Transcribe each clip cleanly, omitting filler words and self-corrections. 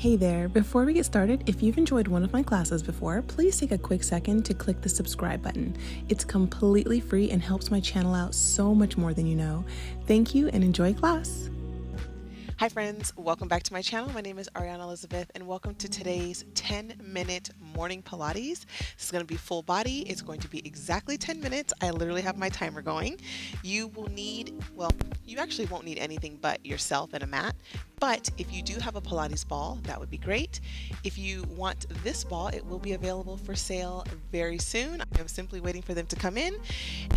Hey there, before we get started, if you've enjoyed one of my classes before, please take a quick second to click the subscribe button. It's completely free and helps my channel out so much more than you know. Thank you and enjoy class. Hi friends, welcome back to my channel. My name is Ariana Elizabeth and welcome to today's 10-minute morning Pilates. This is going to be full body. It's going to be exactly 10 minutes. I literally have my timer going. You will need, well, you actually won't need anything but yourself and a mat. But if you do have a Pilates ball, that would be great. If you want this ball, it will be available for sale very soon. I'm simply waiting for them to come in.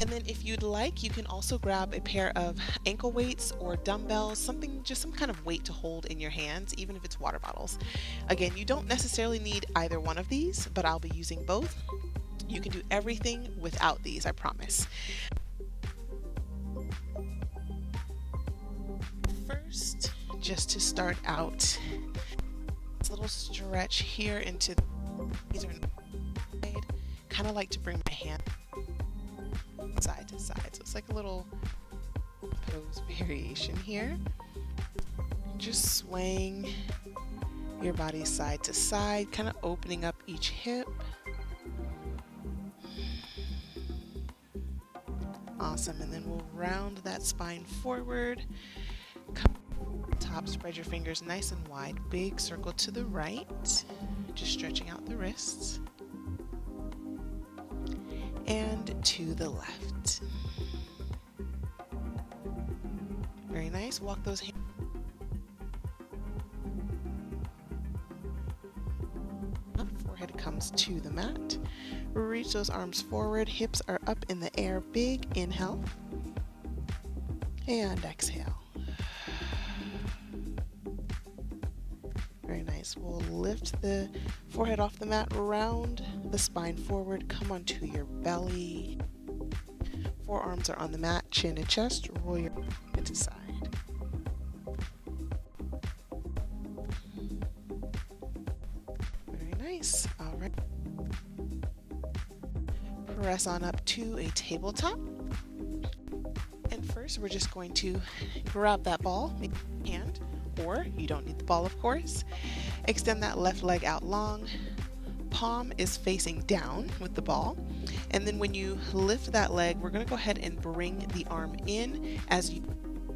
And then if you'd like, you can also grab a pair of ankle weights or dumbbells, something, just some kind of weight to hold in your hands, even if it's water bottles. Again, you don't necessarily need either one of these, but I'll be using both. You can do everything without these, I promise. First, just to start out, this little stretch here into these are kind of like to bring my hand side to side. So it's like a little pose variation here. Just swaying your body side to side, kind of opening up each hip. Awesome, and then we'll round that spine forward. Come top, spread your fingers nice and wide. Big circle to the right, just stretching out the wrists. And to the left. Very nice. Walk those hands. Forehead comes to the mat. Reach those arms forward. Hips are up in the air. Big inhale. And exhale. Very nice. We'll lift the forehead off the mat, round the spine forward, come onto your belly. Forearms are on the mat, chin to chest, roll your head to side. Very nice. All right. Press on up to a tabletop. And first, we're just going to grab that ball, make a hand, or you don't need the ball, of course. Extend that left leg out long. Palm is facing down with the ball. And then when you lift that leg, we're going to go ahead and bring the arm in as you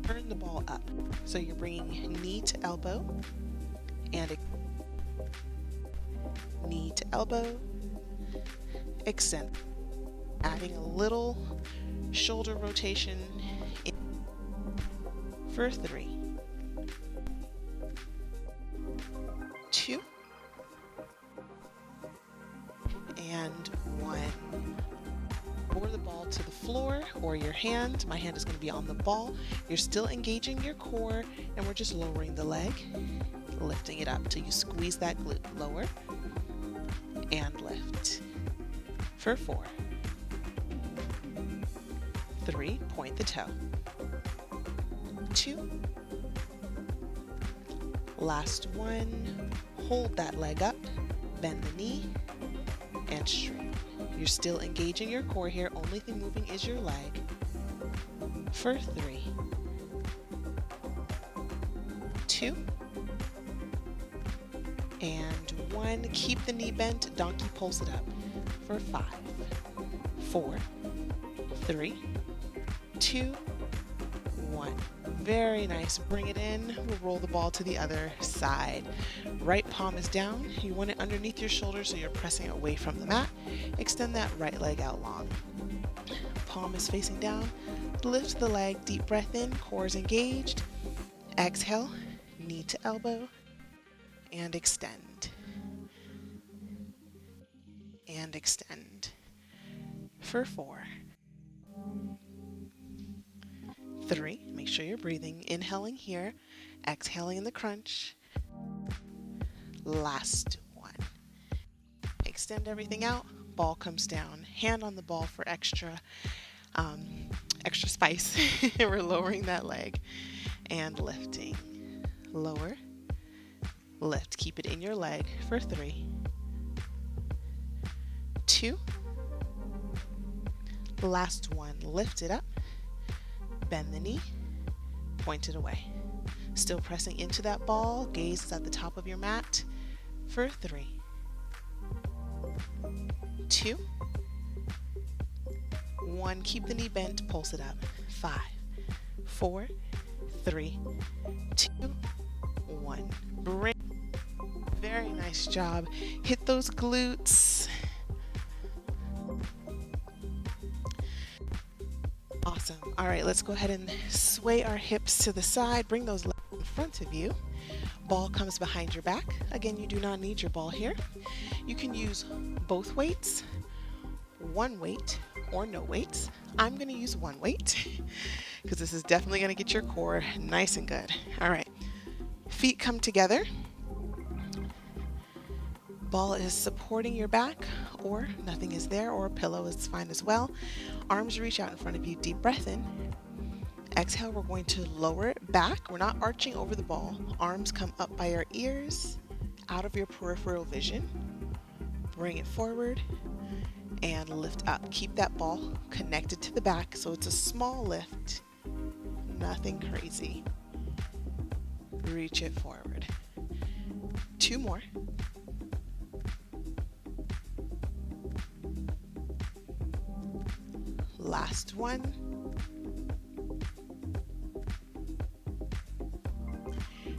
turn the ball up. So you're bringing knee to elbow and knee to elbow. Extend. Adding a little shoulder rotation in for 3, 2, and 1. Lower the ball to the floor or your hand. My hand is going to be on the ball. You're still engaging your core, and we're just lowering the leg, lifting it up till you squeeze that glute. Lower and lift for 4, 3, point the toe. 2, last 1, hold that leg up, bend the knee, and straighten. You're still engaging your core here, only thing moving is your leg. For 3, 2, and 1. Keep the knee bent, donkey pulse it up. For 5, 4, 3, 2, 1. Very nice. Bring it in. We'll roll the ball to the other side. Right palm is down. You want it underneath your shoulder so you're pressing away from the mat. Extend that right leg out long. Palm is facing down. Lift the leg. Deep breath in. Core is engaged. Exhale. Knee to elbow. And extend. And extend. For 4, 3, make sure you're breathing, inhaling here, exhaling in the crunch. Last 1. Extend everything out, ball comes down, hand on the ball for extra spice. We're lowering that leg and lifting. Lower, lift, keep it in your leg for 3, 2, last 1, lift it up. Bend the knee, point it away. Still pressing into that ball. Gaze is at the top of your mat for 3, 2, 1. Keep the knee bent, pulse it up. 5, 4, 3, 2, 1. Bring. Very nice job. Hit those glutes. Awesome. All right, let's go ahead and sway our hips to the side. Bring those legs in front of you. Ball comes behind your back. Again, you do not need your ball here. You can use both weights, one weight, or no weights. I'm going to use one weight because this is definitely going to get your core nice and good. All right, feet come together. Ball is supporting your back, or nothing is there, or a pillow is fine as well. Arms reach out in front of you. Deep breath in. Exhale, we're going to lower it back. We're not arching over the ball. Arms come up by your ears, out of your peripheral vision. Bring it forward and lift up. Keep that ball connected to the back, so it's a small lift. Nothing crazy. Reach it forward. 2 more. Last one.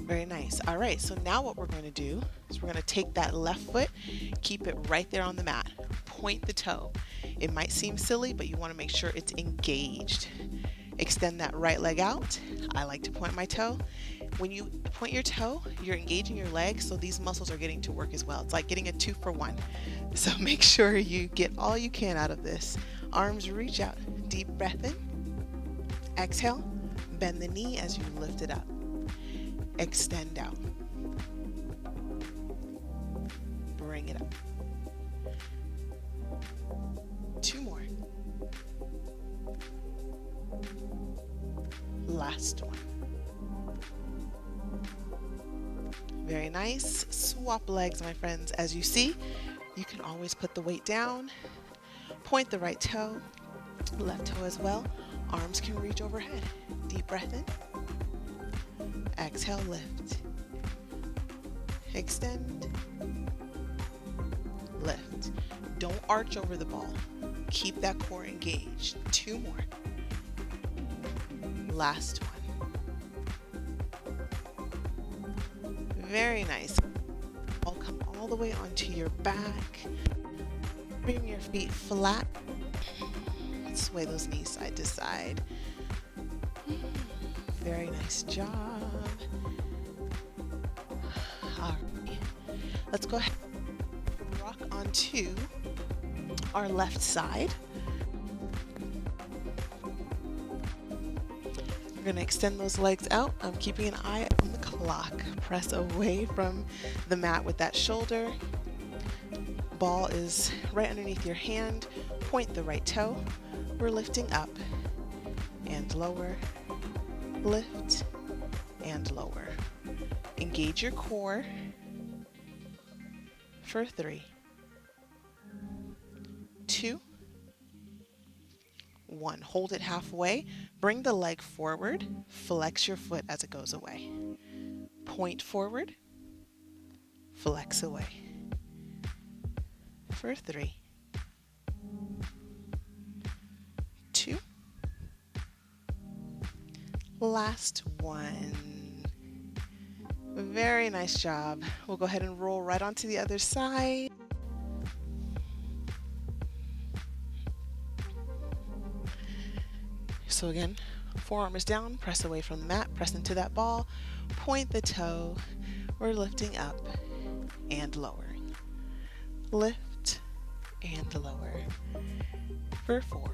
Very nice. All right, so now what we're going to do is we're going to take that left foot, keep it right there on the mat. Point the toe. It might seem silly, but you want to make sure it's engaged. Extend that right leg out. I like to point my toe. When you point your toe, you're engaging your leg, so these muscles are getting to work as well. It's like getting a 2 for 1. So make sure you get all you can out of this. Arms reach out. Deep breath in. Exhale. Bend the knee as you lift it up. Extend out. Bring it up. 2 more. Last one. Very nice. Swap legs, my friends. As you see, you can always put the weight down. Point the right toe, left toe as well. Arms can reach overhead. Deep breath in. Exhale, lift. Extend. Lift. Don't arch over the ball. Keep that core engaged. 2 more. Last one. Very nice. I'll come all the way onto your back. Bring your feet flat. Sway those knees side to side. Very nice job. All right. Let's go ahead and rock onto our left side. We're going to extend those legs out. I'm keeping an eye on the clock. Press away from the mat with that shoulder. Ball is right underneath your hand. Point the right toe. We're lifting up and lower. Lift and lower. Engage your core for 3, 2, 1. Hold it halfway. Bring the leg forward. Flex your foot as it goes away. Point forward. Flex away. For 3, 2. Last one. Very nice job. We'll go ahead and roll right onto the other side. So again, forearm is down, press away from the mat, press into that ball, point the toe. We're lifting up and lowering. Lift and lower. For 4,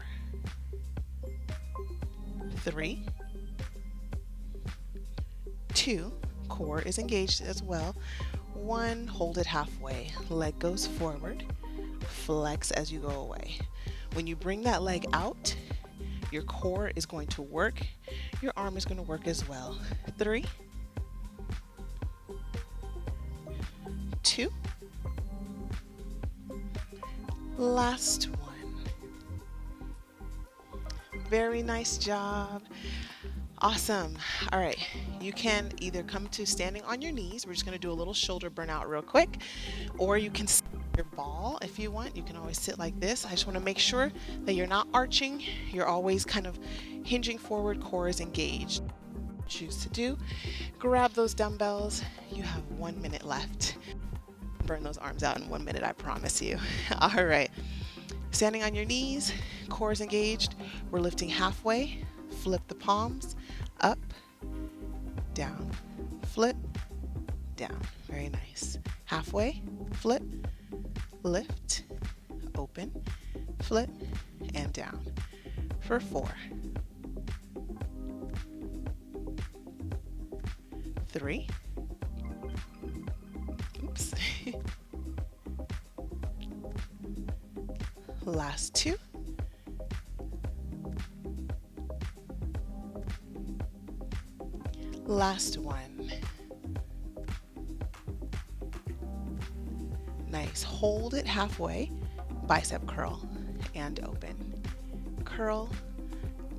3, 2, core is engaged as well. 1, hold it halfway. Leg goes forward. Flex as you go away. When you bring that leg out, your core is going to work. Your arm is going to work as well. 3, 2. Last one. Very nice job. Awesome. All right, you can either come to standing on your knees. We're just going to do a little shoulder burnout real quick, or you can sit your ball if you want. You can always sit like this. I just want to make sure that you're not arching. You're always kind of hinging forward, core is engaged. Choose to do. Grab those dumbbells. You have 1 minute left. Burn those arms out in 1 minute, I promise you. All right. Standing on your knees, core is engaged. We're lifting halfway. Flip the palms, up, down, flip, down. Very nice. Halfway, flip, lift, open, flip, and down. For 4, 3, oops, last 2, last 1. Nice. Hold it halfway. Bicep curl and open. Curl,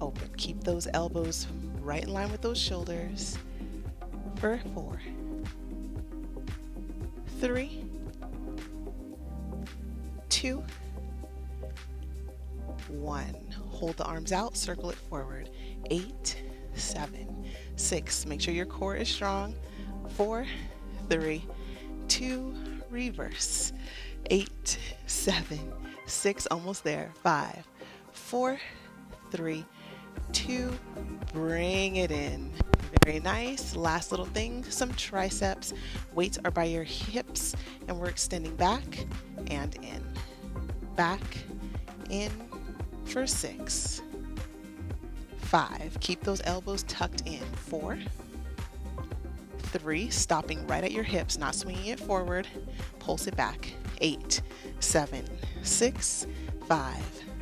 open. Keep those elbows right in line with those shoulders. For 4, 3, 2, 1. Hold the arms out. Circle it forward. 8, 7, 6. Make sure your core is strong. 4, 3, 2, reverse. 8, 7, 6. Almost there. 5, 4, 3, 2. Bring it in. Very nice. Last little thing, some triceps. Weights are by your hips, and we're extending back and in. Back, in for 6. 5. Keep those elbows tucked in. 4, 3. Stopping right at your hips, not swinging it forward. Pulse it back. 8, 7, 6, 5,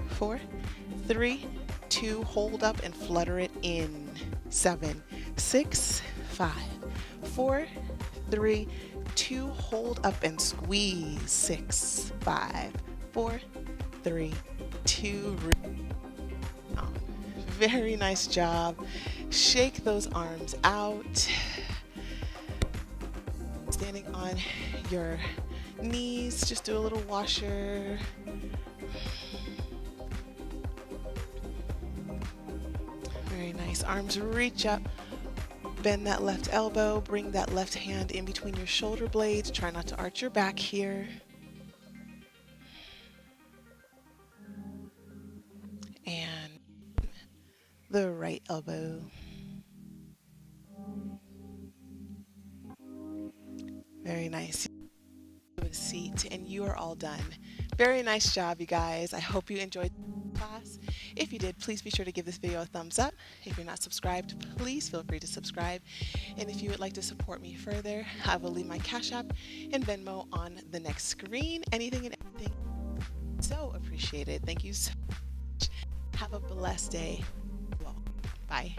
4, 3, 2. Hold up and flutter it in. 7, 6, 5, 4, 3, 2. Hold up and squeeze. 6, 5, 4, 3, 2. Very nice job. Shake those arms out. Standing on your knees, just do a little washer. Very nice. Arms reach up. Bend that left elbow. Bring that left hand in between your shoulder blades. Try not to arch your back here. And the right elbow. Very nice. A seat, and you are all done. Very nice job, you guys. I hope you enjoyed the class. If you did, please be sure to give this video a thumbs up. If you're not subscribed, please feel free to subscribe. And if you would like to support me further, I will leave my CashApp and Venmo on the next screen. Anything and everything. So appreciated. Thank you so much. Have a blessed day. Well, bye.